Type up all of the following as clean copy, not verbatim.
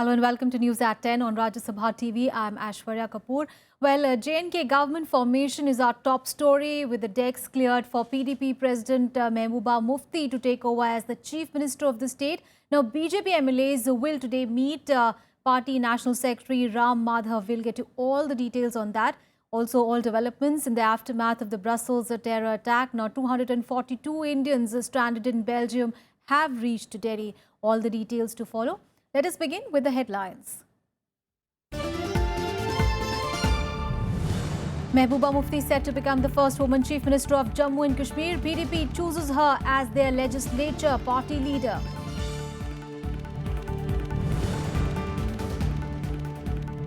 Hello and welcome to News at 10 on Rajya Sabha TV. I'm Aishwarya Kapoor. Well, J&K government formation is our top story, with the decks cleared for PDP President Mehbooba Mufti to take over as the Chief Minister of the state. Now, BJP MLAs will today meet. Party National Secretary Ram Madhav will get to all the details on that. Also, all developments in the aftermath of the Brussels terror attack. Now, 242 Indians stranded in Belgium have reached Delhi. All the details to follow. Let us begin with the headlines. Mehbooba Mufti set to become the first woman Chief Minister of Jammu and Kashmir. PDP chooses her as their legislature party leader.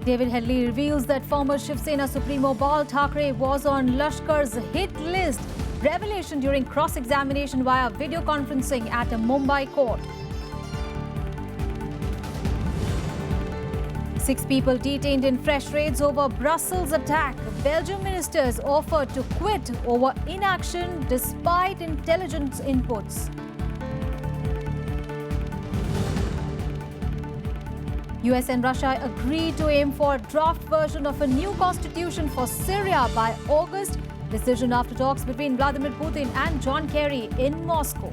David Headley reveals that former Shiv Sena Supremo Bal Thackeray was on Lashkar's hit list. Revelation during cross-examination via video conferencing at a Mumbai court. 6 people detained in fresh raids over Brussels attack. Belgian ministers offered to quit over inaction despite intelligence inputs. US and Russia agreed to aim for a draft version of a new constitution for Syria by August. Decision after talks between Vladimir Putin and John Kerry in Moscow.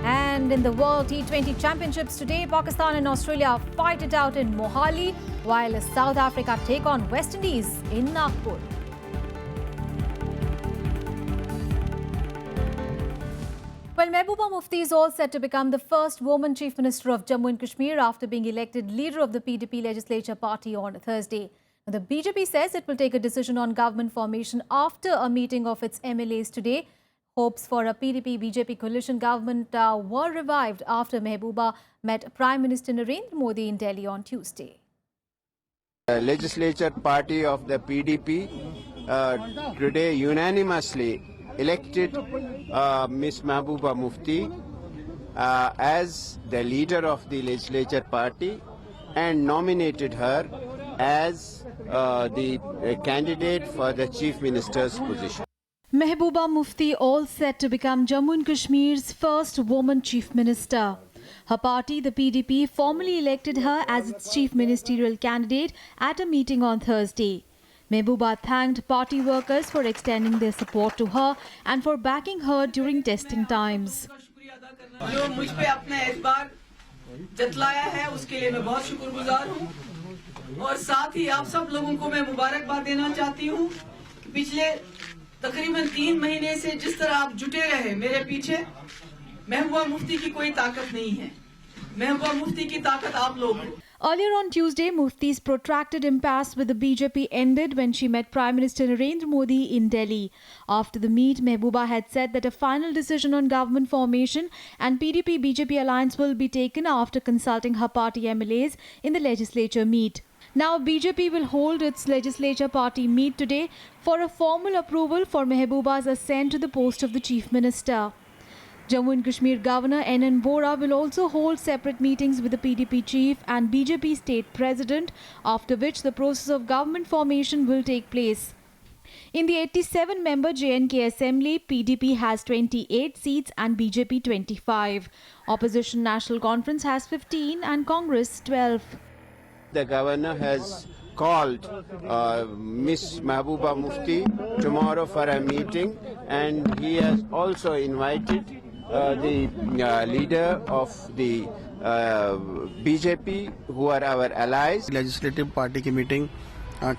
And in the World T20 Championships today, Pakistan and Australia fight it out in Mohali, while South Africa take on West Indies in Nagpur. Well, Mehbooba Mufti is all set to become the first woman Chief Minister of Jammu and Kashmir after being elected leader of the PDP legislature party on Thursday. The BJP says it will take a decision on government formation after a meeting of its MLAs today. Hopes for a PDP-BJP coalition government were revived after Mehbooba met Prime Minister Narendra Modi in Delhi on Tuesday. The legislature party of the PDP today unanimously elected Ms. Mehbooba Mufti as the leader of the legislature party and nominated her as the candidate for the Chief Minister's position. Mehbooba Mufti all set to become Jammu and Kashmir's first woman Chief Minister. Her party, the PDP, formally elected her as its chief ministerial candidate at a meeting on Thursday. Mehbooba thanked party workers for extending their support to her and for backing her during testing times. जो मुझ पे अपना एतबार जतलाया है उसके लिए मैं बहुत शुक्रगुजार हूँ और साथ ही आप सब लोगों को मैं मुबारकबाद देना चाहती हूँ कि पिछले तकरीबन 3 महीने से जिस तरह आप जुटे रहे मेरे पीछे, महबूबा मुफ्ती की कोई ताकत नहीं है। महबूबा मुफ्ती की ताकत आप लोग हैं। Earlier on Tuesday, Mufti's protracted impasse with the BJP ended when she met Prime Minister Narendra Modi in Delhi. After the meet, Mehbooba had said that a final decision on government formation and PDP-BJP alliance will be taken after consulting her party MLAs in the legislature meet. Now, BJP will hold its legislature party meet today for a formal approval for Mehbooba's ascent to the post of the Chief Minister. Jammu and Kashmir Governor N.N. Bora will also hold separate meetings with the PDP chief and BJP state president, after which the process of government formation will take place. In the 87-member J&K Assembly, PDP has 28 seats and BJP 25. Opposition National Conference has 15 and Congress 12. The governor has called Ms. Mehbooba Mufti tomorrow for a meeting, and he has also invited the leader of the BJP, who are our allies. Legislative party की meeting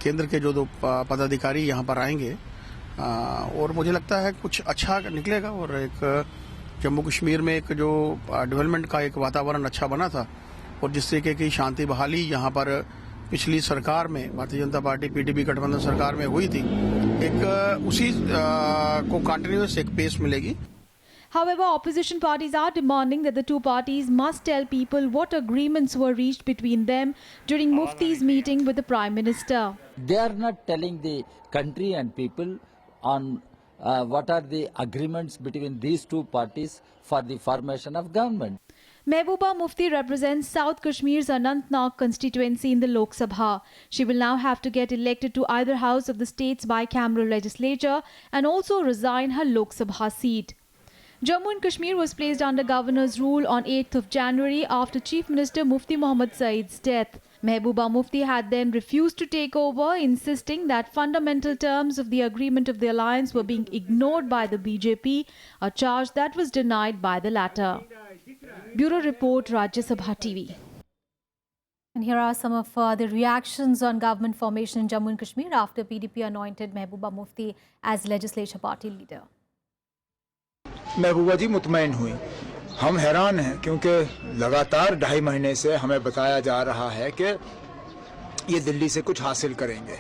केंद्र के जो 2 पदाधिकारी यहाँ पर आएंगे और मुझे लगता है कुछ अच्छा निकलेगा और एक जम्मू कश्मीर में एक जो डेवलपमेंट का एक वातावरण अच्छा बना था और जिस तरीके की शांति बहाली यहाँ पर पिछली सरकार में भारतीय जनता पार्टी पीडीपी गठबंधन सरकार में हुई थी, एक उसी को कंटिन्यूअस एक पेस मिलेगी. However, opposition parties are demanding that the two parties must tell people what agreements were reached between them during Mufti's meeting with the Prime Minister. They are not telling the country and people on what are the agreements between these two parties for the formation of government. Mehbooba Mufti represents South Kashmir's Anantnag constituency in the Lok Sabha. She will now have to get elected to either house of the state's bicameral legislature and also resign her Lok Sabha seat. Jammu and Kashmir was placed under governor's rule on 8th of January after Chief Minister Mufti Mohammad Saeed's death. Mehbooba Mufti had then refused to take over, insisting that fundamental terms of the agreement of the alliance were being ignored by the BJP, a charge that was denied by the latter. Bureau Report, Rajya Sabha TV. And here are some of the reactions on government formation in Jammu and Kashmir after PDP anointed Mehbooba Mufti as legislature party leader. महबूबा जी मुतमईन हुई। हम हैरान हैं क्योंकि लगातार 2.5 महीने से हमें बताया जा रहा है कि ये दिल्ली से कुछ हासिल करेंगे।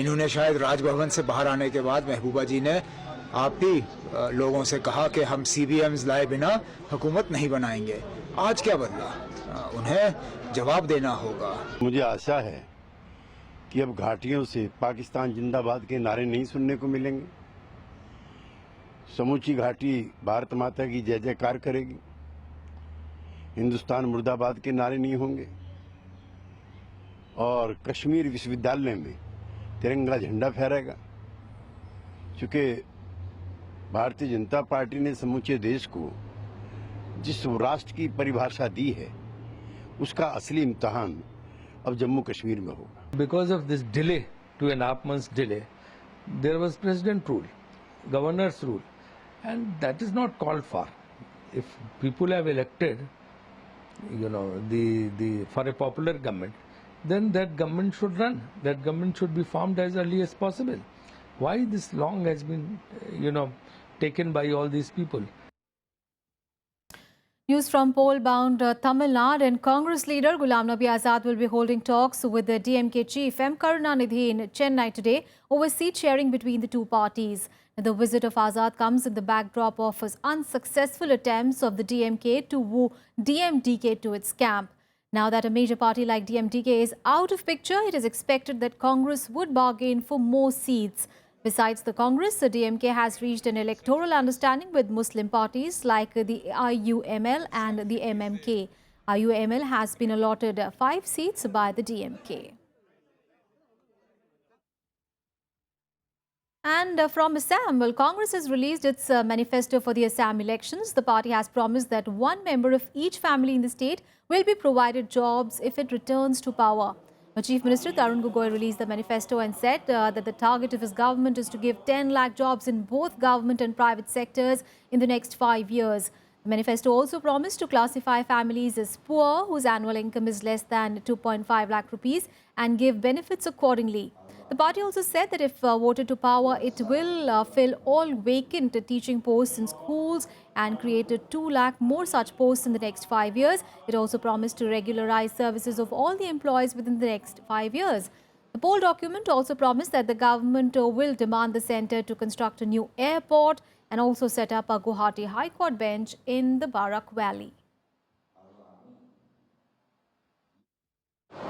इन्होंने शायद राजभवन से बाहर आने के बाद महबूबा जी ने आप ही लोगों से कहा कि हम CBMs लाए बिना हुकूमत नहीं बनाएंगे। आज क्या बदला? उन्हें जवाब देना होगा। मुझे आशा है कि अब घाटियों से पाकिस्तान जिंदाबाद के नारे नहीं सुनने को मिलेंगे। समूची घाटी भारत माता की जय जयकार करेगी। हिंदुस्तान मुर्दाबाद के नारे नहीं होंगे और कश्मीर विश्वविद्यालय में तिरंगा झंडा फहरेगा। चूंकि भारतीय जनता पार्टी ने समूचे देश को जिस राष्ट्र की परिभाषा दी है, उसका असली इम्तिहान अब जम्मू कश्मीर में होगा। Because of this delay, 2.5 months delay, there was president rule, governor's rule, and that is not called for. If people have elected, for a popular government, then that government should run. That government should be formed as early as possible. Why this long has been, taken by all these people? News from poll-bound Tamil Nadu, and Congress leader Ghulam Nabi Azad will be holding talks with the DMK chief M. Karunanidhi in Chennai today over seat sharing between the two parties. The visit of Azad comes in the backdrop of his unsuccessful attempts of the DMK to woo DMDK to its camp. Now that a major party like DMDK is out of picture, it is expected that Congress would bargain for more seats. Besides the Congress, the DMK has reached an electoral understanding with Muslim parties like the IUML and the MMK. IUML has been allotted 5 seats by the DMK. And from Assam, Congress has released its manifesto for the Assam elections. The party has promised that one member of each family in the state will be provided jobs if it returns to power. Chief Minister Tarun Gogoi released the manifesto and said that the target of his government is to give 10 lakh jobs in both government and private sectors in the next 5 years. The manifesto also promised to classify families as poor whose annual income is less than 2.5 lakh rupees and give benefits accordingly. The party also said that if voted to power, it will fill all vacant teaching posts in schools and create 2 lakh more such posts in the next 5 years. It also promised to regularize services of all the employees within the next 5 years. The poll document also promised that the government will demand the centre to construct a new airport and also set up a Guwahati High Court bench in the Barak Valley.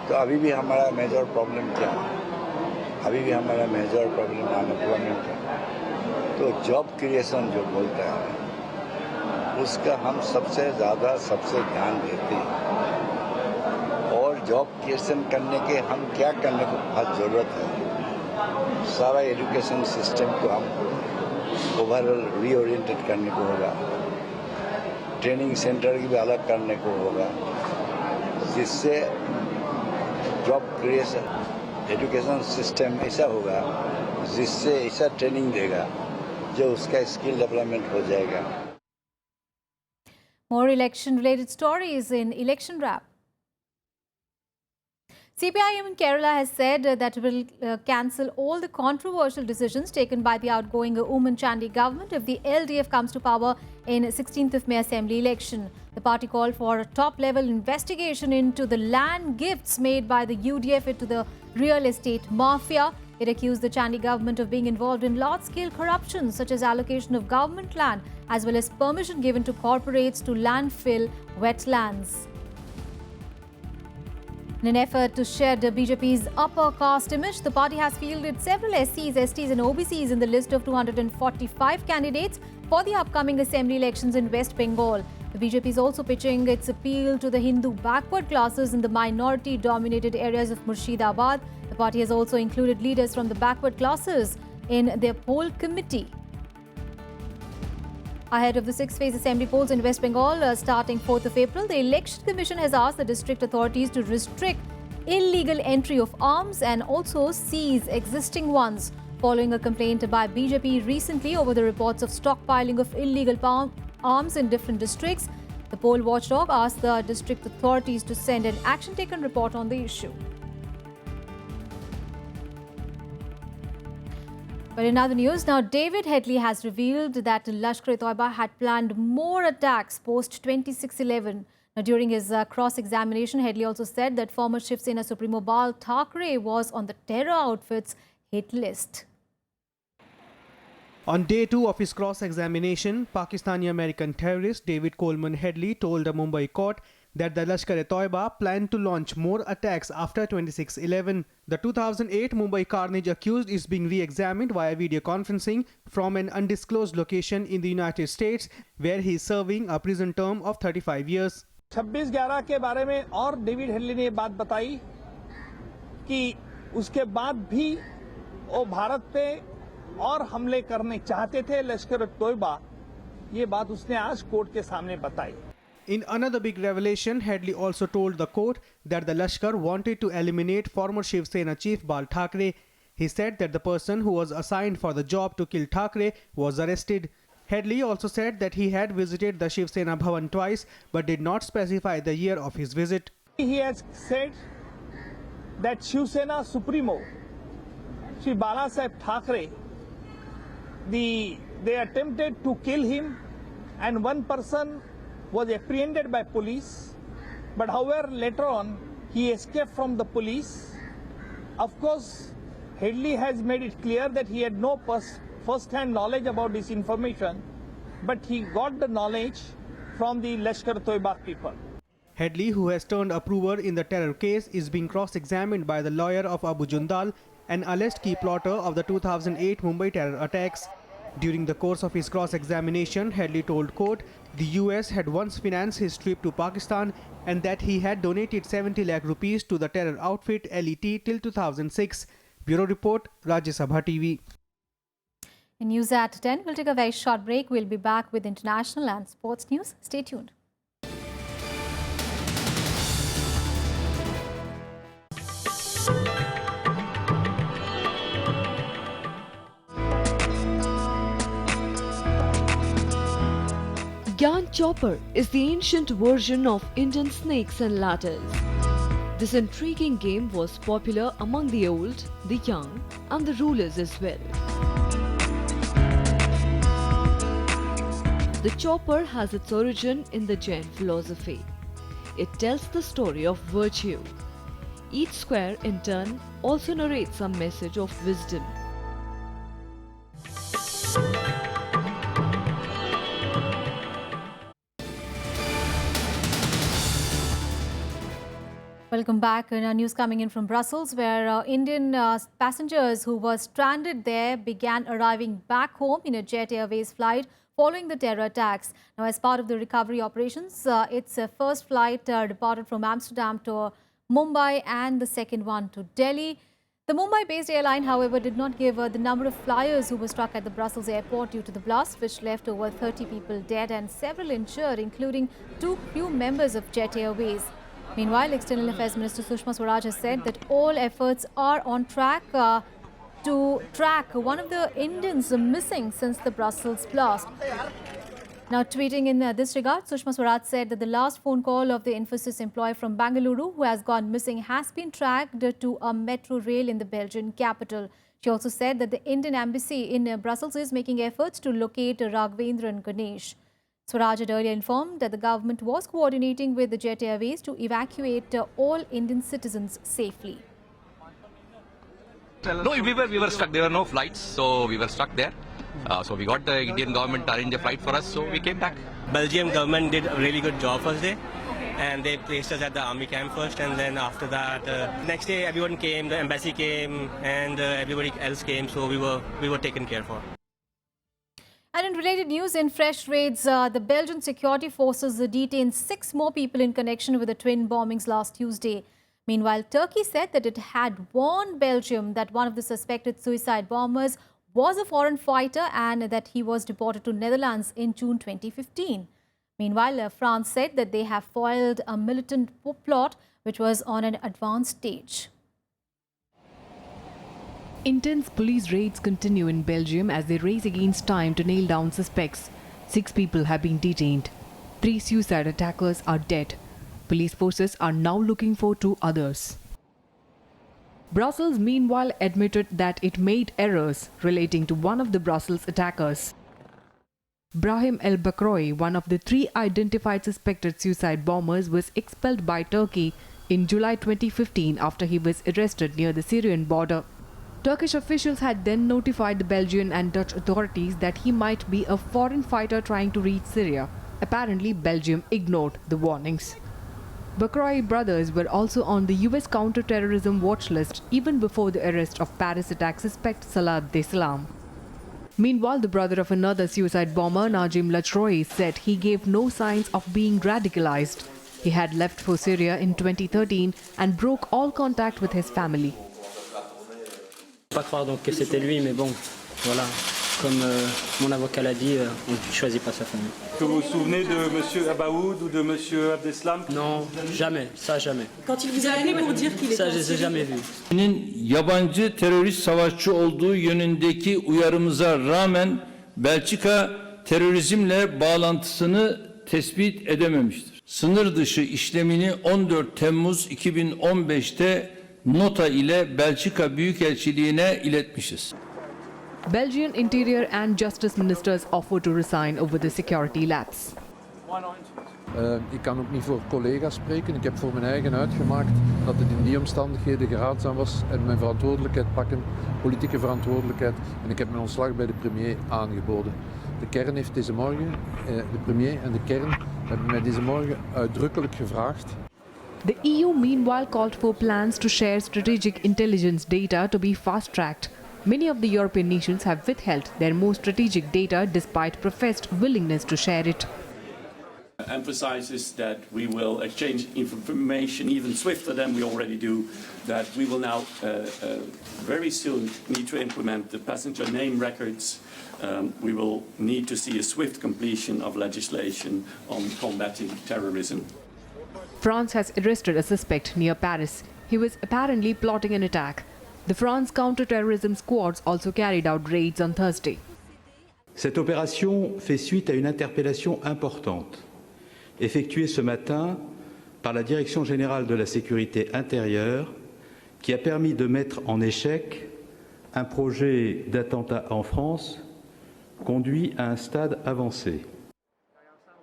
तो अभी भी हमारा major problem क्या है? अभी भी हमारा major problem unemployment है। तो जॉब क्रिएशन जो बोलते हैं उसका हम सबसे ध्यान देते हैं और जॉब क्रिएशन करने के हम क्या करने को बहुत ज़रूरत है। सारा एजुकेशन सिस्टम को हम ओवरऑल रीओरिएंटेड करने को होगा, ट्रेनिंग सेंटर की भी अलग करने को होगा, जिससे जॉब क्रिएशन एजुकेशन सिस्टम ऐसा होगा जिससे ऐसा ट्रेनिंग देगा जो उसका स्किल डेवलपमेंट हो जाएगा। More election-related stories in Election Wrap. CPIM in Kerala has said that it will cancel all the controversial decisions taken by the outgoing Oomen Chandy government if the LDF comes to power in 16th of May Assembly election. The party called for a top-level investigation into the land gifts made by the UDF to the real estate mafia. It accused the Chandy government of being involved in large-scale corruption such as allocation of government land as well as permission given to corporates to landfill wetlands. In an effort to shed BJP's upper caste image, the party has fielded several SCs, STs and OBCs in the list of 245 candidates for the upcoming assembly elections in West Bengal. The BJP is also pitching its appeal to the Hindu backward classes in the minority-dominated areas of Murshidabad. The party has also included leaders from the backward classes in their poll committee. Ahead of the six-phase assembly polls in West Bengal starting 4th of April, the Election Commission has asked the district authorities to restrict illegal entry of arms and also seize existing ones, following a complaint by BJP recently over the reports of stockpiling of illegal arms in different districts. The poll watchdog asked the district authorities to send an action-taken report on the issue. But in other news, now David Headley has revealed that Lashkar-e-Toiba had planned more attacks post-2611. Now, during his cross-examination, Headley also said that former Shiv Sena Supremo Bal Thackeray was on the terror outfit's hit list. On day 2 of his cross-examination, Pakistani-American terrorist David Coleman Headley told a Mumbai court that the Lashkar-e-Toiba planned to launch more attacks after 2611. The 2008 Mumbai carnage accused is being re-examined via video conferencing from an undisclosed location in the United States, where he is serving a prison term of 35 years. 26/11 के बारे में और David Headley ने बात बताई कि उसके बाद भी वो भारत पे और हमले करने चाहते थे लश्कर-ए-तोयबा, ये बात उसने आज कोर्ट के सामने बताई. In another big revelation, Headley also told the court that the Lashkar wanted to eliminate former Shiv Sena chief Bal Thackeray. He said that the person who was assigned for the job to kill Thackeray was arrested. Headley also said that he had visited the Shiv Sena Bhavan twice but did not specify the year of his visit. He has said that Shiv Sena Supremo, Shri Bala Saheb Thackeray, they attempted to kill him and one person was apprehended by police, but however later on he escaped from the police. Of course, Headley has made it clear that he had no first-hand knowledge about this information, but he got the knowledge from the Lashkar-e-Toiba people. Headley, who has turned approver in the terror case, is being cross-examined by the lawyer of Abu Jundal, an alleged key plotter of the 2008 Mumbai terror attacks. During the course of his cross-examination, Headley told court the US had once financed his trip to Pakistan and that he had donated 70 lakh rupees to the terror outfit LET till 2006. Bureau Report, Rajya Sabha TV. In news at 10, we'll take a very short break. We'll be back with international and sports news. Stay tuned. Gyan Chopper is the ancient version of Indian snakes and ladders. This intriguing game was popular among the old, the young and the rulers as well. The chopper has its origin in the Jain philosophy. It tells the story of virtue. Each square in turn also narrates a message of wisdom. Welcome back. Now, news coming in from Brussels, where Indian passengers who were stranded there began arriving back home in a Jet Airways flight following the terror attacks. Now, as part of the recovery operations, its first flight departed from Amsterdam to Mumbai and the second one to Delhi. The Mumbai-based airline, however, did not give the number of flyers who were struck at the Brussels airport due to the blast, which left over 30 people dead and several injured, including 2 crew members of Jet Airways. Meanwhile, External Affairs Minister Sushma Swaraj has said that all efforts are on track to track one of the Indians missing since the Brussels blast. Now, tweeting in this regard, Sushma Swaraj said that the last phone call of the Infosys employee from Bangalore who has gone missing has been tracked to a metro rail in the Belgian capital. She also said that the Indian embassy in Brussels is making efforts to locate Raghavendra and Ganesh. Swaraj had earlier informed that the government was coordinating with the Jet Airways to evacuate all Indian citizens safely. No, we were stuck. There were no flights, so we were stuck there. So we got the Indian government to arrange a flight for us, so we came back. Belgium government did a really good job first day, and they placed us at the army camp first, and then after that, next day everyone came, the embassy came, and everybody else came, so we were taken care for. And in related news, in fresh raids, the Belgian security forces detained 6 more people in connection with the twin bombings last Tuesday. Meanwhile, Turkey said that it had warned Belgium that one of the suspected suicide bombers was a foreign fighter and that he was deported to Netherlands in June 2015. Meanwhile, France said that they have foiled a militant plot which was on an advanced stage. Intense police raids continue in Belgium as they race against time to nail down suspects. 6 people have been detained. 3 suicide attackers are dead. Police forces are now looking for 2 others. Brussels meanwhile admitted that it made errors relating to one of the Brussels attackers. Brahim El-Bakroui, one of the 3 identified suspected suicide bombers, was expelled by Turkey in July 2015 after he was arrested near the Syrian border. Turkish officials had then notified the Belgian and Dutch authorities that he might be a foreign fighter trying to reach Syria. Apparently, Belgium ignored the warnings. Bakroui brothers were also on the US counter-terrorism watch list even before the arrest of Paris attack suspect Salah Abdeslam. Meanwhile, the brother of another suicide bomber, Najim Lachroui, said he gave no signs of being radicalized. He had left for Syria in 2013 and broke all contact with his family. Pas croire donc que c'était lui, mais bon, voilà. Comme mon avocat l'a dit, on ne choisit pas sa famille. Que vous vous souvenez de M. Abaoud ou de M. Abdeslam? Non, jamais, ça jamais. Quand il vous a appelé pour dire qu'il était Ça, je les ai jamais vus. Yabancı terörist savaşçı olduğu yönündeki uyarımıza rağmen Belçika terörizmle bağlantısını tespit edememiştir. Sınır dışı işlemini 14 Temmuz 2015'te nota ile Belçika Büyükelçiliğine iletmişiz. Belgian Interior and Justice Ministers offer to resign over the security lapse. Ik kan ook niet voor collega's spreken. Ik heb voor mijn eigen uitgemaakt dat het in die omstandigheden geraadzaam was en mijn verantwoordelijkheid pakken, politieke verantwoordelijkheid. En ik heb mijn ontslag bij de premier aangeboden. De kern heeft deze morgen, de premier en de kern hebben mij deze morgen uitdrukkelijk gevraagd. The EU meanwhile called for plans to share strategic intelligence data to be fast-tracked. Many of the European nations have withheld their more strategic data despite professed willingness to share it. Emphasizes that we will exchange information even swifter than we already do, that we will now very soon need to implement the passenger name records. We will need to see a swift completion of legislation on combating terrorism. France has arrested a suspect near Paris. He was apparently plotting an attack. The France counter-terrorism squads also carried out raids on Thursday. Cette opération fait suite à une interpellation importante effectuée ce matin par la Direction générale de la sécurité intérieure qui a permis de mettre en échec un projet d'attentat en France conduit à un stade avancé.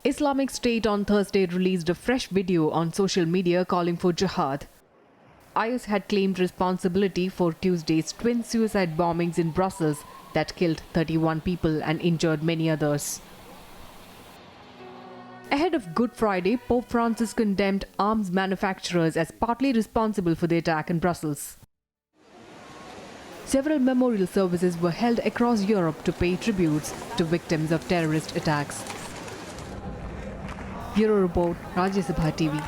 Islamic State on Thursday released a fresh video on social media calling for jihad. IS had claimed responsibility for Tuesday's twin suicide bombings in Brussels that killed 31 people and injured many others. Ahead of Good Friday, Pope Francis condemned arms manufacturers as partly responsible for the attack in Brussels. Several memorial services were held across Europe to pay tributes to victims of terrorist attacks. Bureau Report, Rajya Sabha TV.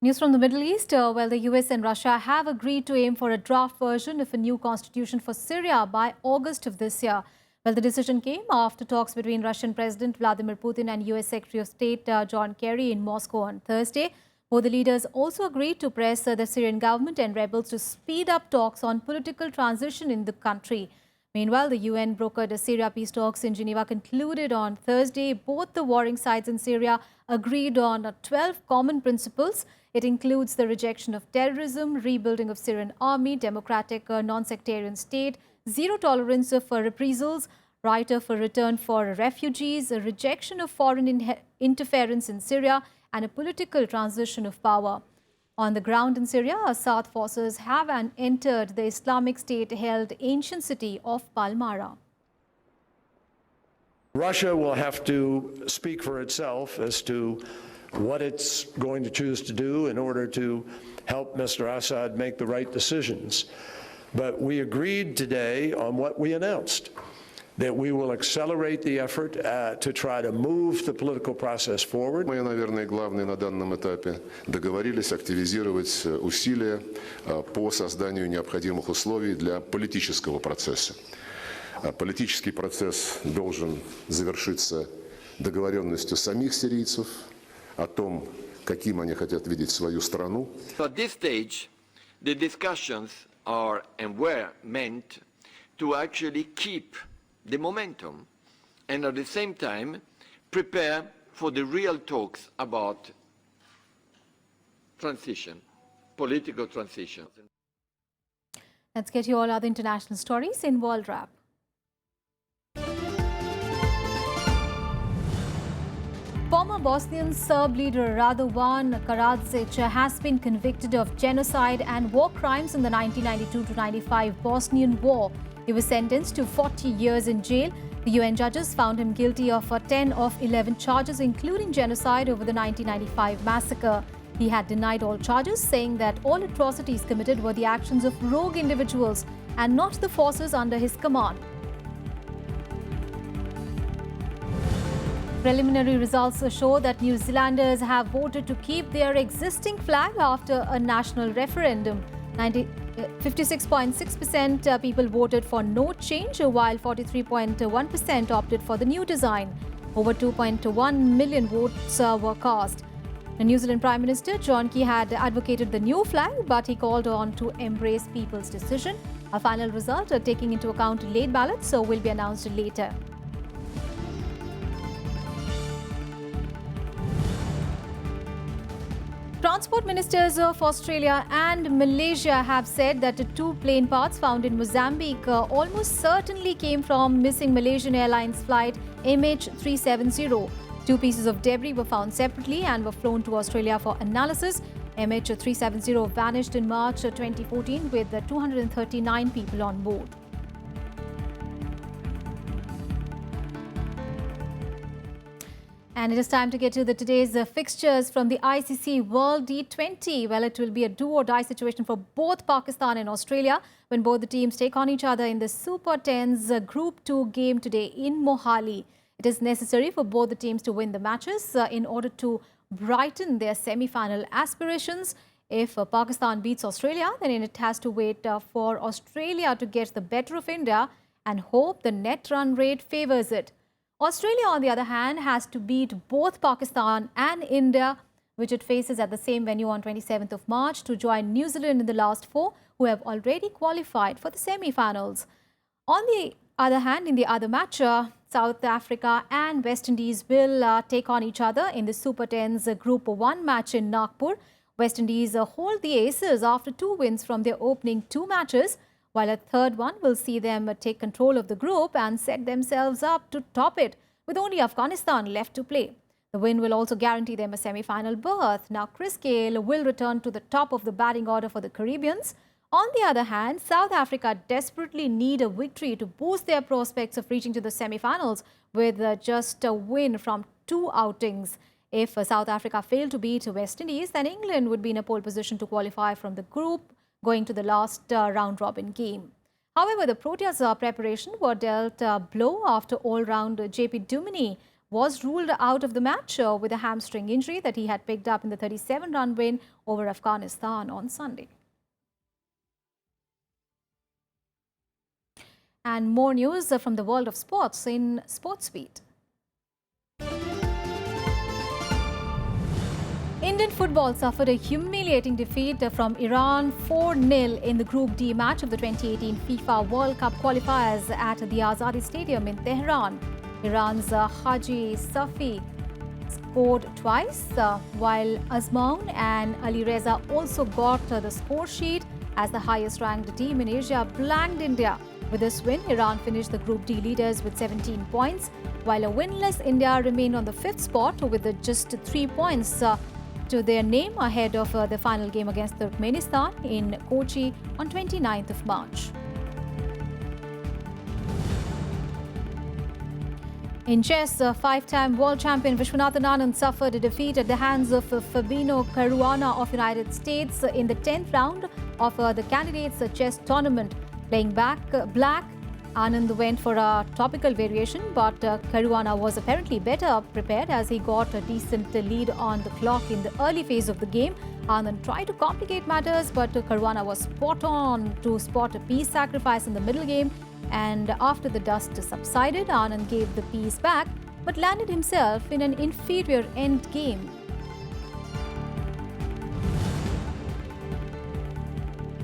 News from the Middle East, where the US and Russia have agreed to aim for a draft version of a new constitution for Syria by August of this year. Well, the decision came after talks between Russian President Vladimir Putin and US Secretary of State John Kerry in Moscow on Thursday. Both the leaders also agreed to press the Syrian government and rebels to speed up talks on political transition in the country. Meanwhile, the UN brokered Syria peace talks in Geneva concluded on Thursday. Both the warring sides in Syria agreed on 12 common principles. It includes the rejection of terrorism, rebuilding of Syrian army, democratic non-sectarian state, zero tolerance for reprisals, right of return for refugees, a rejection of foreign interference in Syria, and a political transition of power. On the ground in Syria, Assad forces have entered the Islamic State-held ancient city of Palmyra. Russia will have to speak for itself as to what it's going to choose to do in order to help Mr. Assad make the right decisions. But we agreed today on what we announced, that we will accelerate the effort to try to move the political process forward. Мы, наверное, главное на данном этапе договорились активизировать усилия по созданию необходимых условий для политического процесса. Политический процесс должен завершиться договоренностью самих сирийцев о том, каким они хотят видеть свою страну. At this stage, the discussions are and were meant to actually keep the momentum and at the same time prepare for the real talks about transition, political transition. Let's get you all other international stories in World Wrap. Former Bosnian Serb leader Radovan Karadzic has been convicted of genocide and war crimes in the 1992-95 Bosnian War. He was sentenced to 40 years in jail. The UN judges found him guilty of 10 of 11 charges, including genocide over the 1995 massacre. He had denied all charges, saying that all atrocities committed were the actions of rogue individuals and not the forces under his command. Preliminary results show that New Zealanders have voted to keep their existing flag after a national referendum. 56.6% people voted for no change, while 43.1% opted for the new design. Over 2.1 million votes were cast. The New Zealand Prime Minister John Key had advocated the new flag, but he called on to embrace people's decision. A final result, taking into account late ballots, will be announced later. Transport ministers of Australia and Malaysia have said that the two plane parts found in Mozambique almost certainly came from missing Malaysian Airlines flight MH370. Two pieces of debris were found separately and were flown to Australia for analysis. MH370 vanished in March 2014 with 239 people on board. And it is time to get to today's fixtures from the ICC World T20. Well, it will be a do-or-die situation for both Pakistan and Australia when both the teams take on each other in the Super 10's Group 2 game today in Mohali. It is necessary for both the teams to win the matches in order to brighten their semi-final aspirations. If Pakistan beats Australia, then it has to wait for Australia to get the better of India and hope the net run rate favours it. Australia, on the other hand, has to beat both Pakistan and India, which it faces at the same venue on 27th of March, to join New Zealand in the last four, who have already qualified for the semi-finals. On the other hand, in the other match, South Africa and West Indies will take on each other in the Super 10's Group 1 match in Nagpur. West Indies hold the aces after 2 wins from their opening 2 matches, while a third one will see them take control of the group and set themselves up to top it, with only Afghanistan left to play. The win will also guarantee them a semi-final berth. Now, Chris Gayle will return to the top of the batting order for the Caribbeans. On the other hand, South Africa desperately need a victory to boost their prospects of reaching to the semi-finals with just a win from 2 outings. If South Africa fail to beat West Indies, then England would be in a pole position to qualify from the group, going to the last round-robin game. However, the Proteas' preparation were dealt a blow after all-round JP Duminy was ruled out of the match with a hamstring injury that he had picked up in the 37-run win over Afghanistan on Sunday. And more news from the world of sports in SportsBeat. Indian football suffered a humiliating defeat from Iran 4-0 in the Group D match of the 2018 FIFA World Cup qualifiers at the Azadi Stadium in Tehran. Iran's Haji Safi scored twice, while Azmoun and Ali Reza also got the score sheet as the highest-ranked team in Asia blanked India. With this win, Iran finished the Group D leaders with 17 points, while a winless India remained on the 5th spot with just 3 points to their name ahead of the final game against Turkmenistan in Kochi on 29th of March. In chess, 5-time world champion Vishwanathan Anand suffered a defeat at the hands of Fabino Caruana of United States in the 10th round of the candidates chess tournament. Playing black, Anand went for a topical variation, but Caruana was apparently better prepared as he got a decent lead on the clock in the early phase of the game. Anand tried to complicate matters, but Caruana was spot on to spot a piece sacrifice in the middle game. And after the dust subsided, Anand gave the piece back, but landed himself in an inferior end game.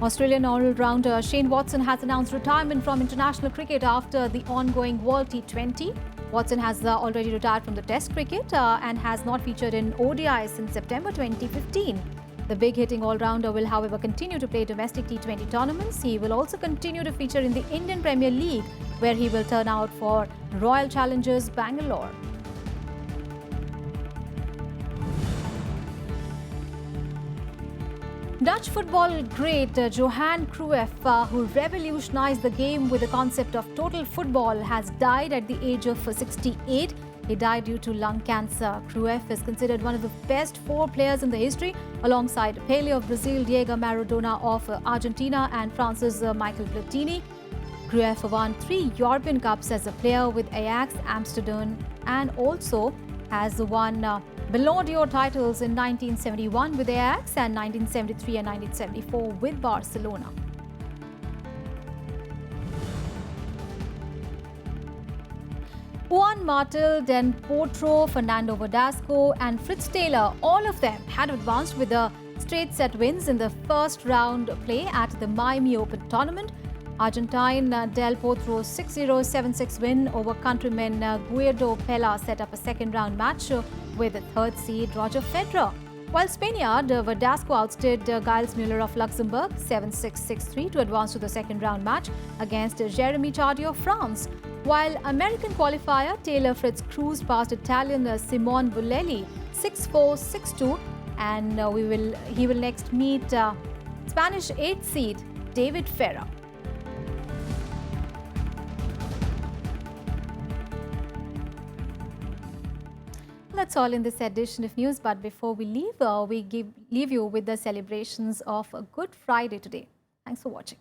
Australian all-rounder Shane Watson has announced retirement from international cricket after the ongoing World T20. Watson has already retired from the Test cricket and has not featured in ODI since September 2015. The big-hitting all-rounder will, however, continue to play domestic T20 tournaments. He will also continue to feature in the Indian Premier League, where he will turn out for Royal Challengers Bangalore. Dutch football great Johan Cruyff, who revolutionized the game with the concept of total football, has died at the age of 68. He died due to lung cancer. Cruyff is considered one of the best 4 players in the history, alongside Pele of Brazil, Diego Maradona of Argentina, and France's Michael Platini. Cruyff won 3 European Cups as a player with Ajax Amsterdam, and also has won Ballon d'Or titles in 1971 with Ajax and 1973 and 1974 with Barcelona. Juan Martel, Den Potro, Fernando Verdasco and Fritz Taylor, all of them had advanced with the straight set wins in the first round play at the Miami Open tournament. Argentine Del Potro's 6-0, 7-6 win over countryman Guido Pella set up a second-round match with third seed Roger Federer, while Spaniard Verdasco outstayed Giles Muller of Luxembourg 7-6, 6-3 to advance to the second-round match against Jeremy Tardy of France, while American qualifier Taylor Fritz cruised past Italian Simone Bolelli 6-4, 6-2, and he will next meet Spanish 8th seed David Ferrer. That's all in this edition of news, but before we leave, leave you with the celebrations of Good Friday today. Thanks for watching.